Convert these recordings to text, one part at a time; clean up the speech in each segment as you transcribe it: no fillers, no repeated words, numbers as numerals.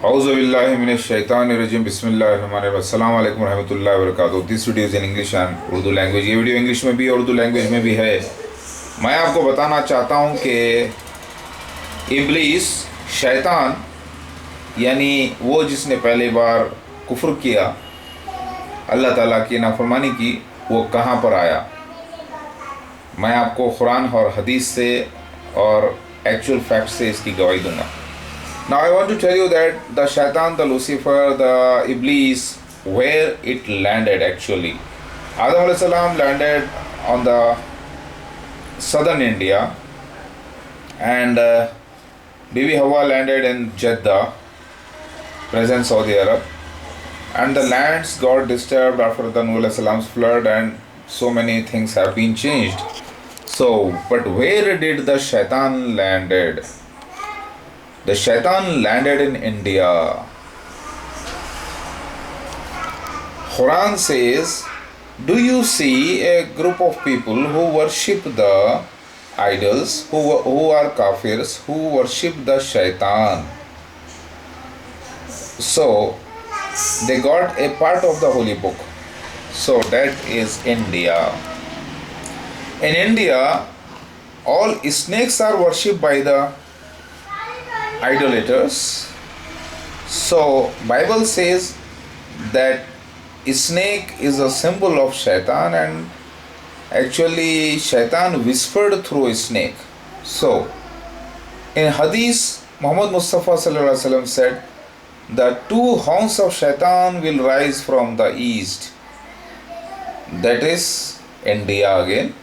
औज़ुबिल्लाहिमिनश्शैतानिर्रजीम बिस्मिल्लाहिर्रहमानिर्रहीम अस्सलामु अलैकुम रहमतुल्लाहि व बरकातुहू। This video is in English and Urdu language. ये वीडियो इंग्लिश में भी और उर्दू लैंग्वेज में भी है। मैं आपको बताना चाहता हूँ कि इब्लीस शैतान यानी वो जिसने पहली बार कुफ्र किया, अल्लाह ताला की नाफरमानी की, वो कहाँ पर आया। मैं आपको कुरान और हदीस से और एक्चुअल फैक्ट से इसकी गवाही दूंगा। Now I want to tell you that the Shaitan, the Lucifer, the Iblis, where it landed actually. Adam alayhi salam landed on the southern India, and Bibi Hawa landed in Jeddah, present Saudi Arab, and the lands got disturbed after the Nuh alayhi salam's flood, and so many things have been changed. So, but where did the Shaitan landed? The Shaitan landed in India. Quran says, do you see a group of people who worship the idols, who are kafirs, who worship the Shaitan? So, they got a part of the holy book. So, that is India. In India, all snakes are worshipped by the idolaters. So Bible says that snake is a symbol of Shaitan, and actually Shaitan whispered through a snake. So in Hadith, Muhammad Mustafa sallallahu alaihi wasallam said, the two horns of Shaitan will rise from the east. That is India again.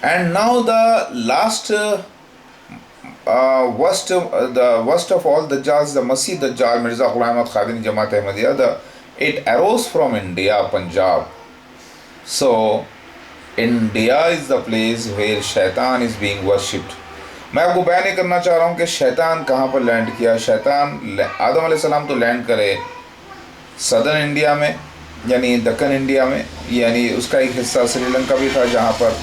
And now the last worst of all the Dajjals, the Masih Dajjal, Mirza Ghulam Ahmad Qadiani Jamaat Ahmadiyya, it arose from India, Punjab. So India is the place where Shaitan is being worshipped. मैं आपको बयान नहीं करना चाह रहा हूँ कि शैतान कहाँ पर लैंड किया। शैतान आदम अलैहिस्सलाम तो लैंड करे सदर्न इंडिया में, यानी दक्कन इंडिया में, यानी उसका एक हिस्सा श्रीलंका भी था जहाँ पर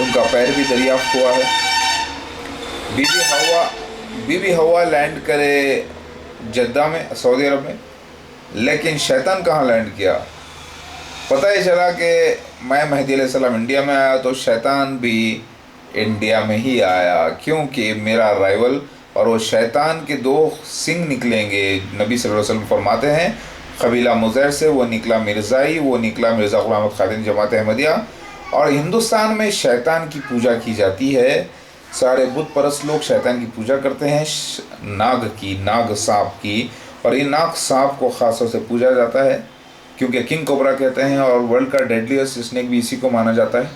उनका पैर भी दरियाफ्त हुआ है। बीबी हवा लैंड करे जद्दा में, सऊदी अरब में, लेकिन शैतान कहाँ लैंड किया। पता ही चला कि मैं महदी अलैहिस्सलाम इंडिया में आया तो शैतान भी इंडिया में ही आया, क्योंकि मेरा राइवल और वो शैतान के दो सिंग निकलेंगे। नबी सल्लल्लाहु अलैहि वसल्लम फरमाते हैं, कबीला मुज़ैर से वो निकला मिर्ज़ाई, वो निकला मिर्ज़ा ग़ुलाम अहमद क़ादियानी जमात अहमदिया। और हिंदुस्तान में शैतान की पूजा की जाती है। सारे बुत परस्त लोग शैतान की पूजा करते हैं, नाग सांप की, और ये नाग सांप को ख़ास तौर से पूजा जाता है क्योंकि किंग कोबरा कहते हैं और वर्ल्ड का डेडलीस्ट स्नेक भी इसी को माना जाता है।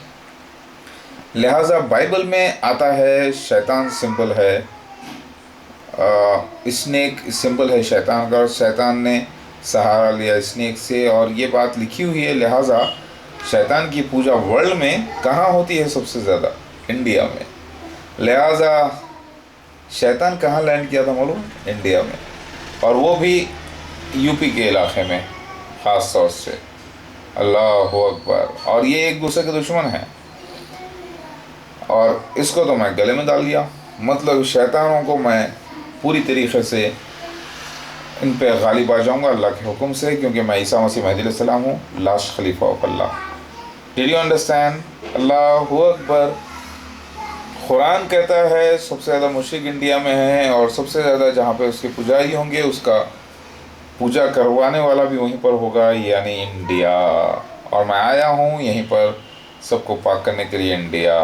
लिहाजा बाइबल में आता है शैतान सिंपल है, स्नेक सिंपल है शैतान का, और शैतान ने सहारा लिया स्नेक से, और ये बात लिखी हुई है। लिहाजा शैतान की पूजा वर्ल्ड में कहाँ होती है सबसे ज़्यादा? इंडिया में। लिहाजा शैतान कहाँ लैंड किया था मालूम? इंडिया में, और वो भी यूपी के इलाके में ख़ास तौर से। अल्लाह अकबर। और ये एक दूसरे के दुश्मन हैं, और इसको तो मैं गले में डाल लिया। मतलब शैतानों को मैं पूरी तरीक़े से इन पे गालिब आ जाऊँगा अल्लाह के हुक्म से, क्योंकि मैं ईसा मसीह महदी अलैहिस्सलाम हूँ, लास्ट खलीफा of Allah. Did you understand? Allah अकबर। कुरान कहता है सबसे ज़्यादा मुशरिक इंडिया में है, और सबसे ज़्यादा जहाँ पे उसके पुजारी होंगे उसका पूजा करवाने वाला भी वहीं पर होगा, यानी इंडिया। और मैं आया हूँ यहीं पर सबको पाक करने के लिए, इंडिया।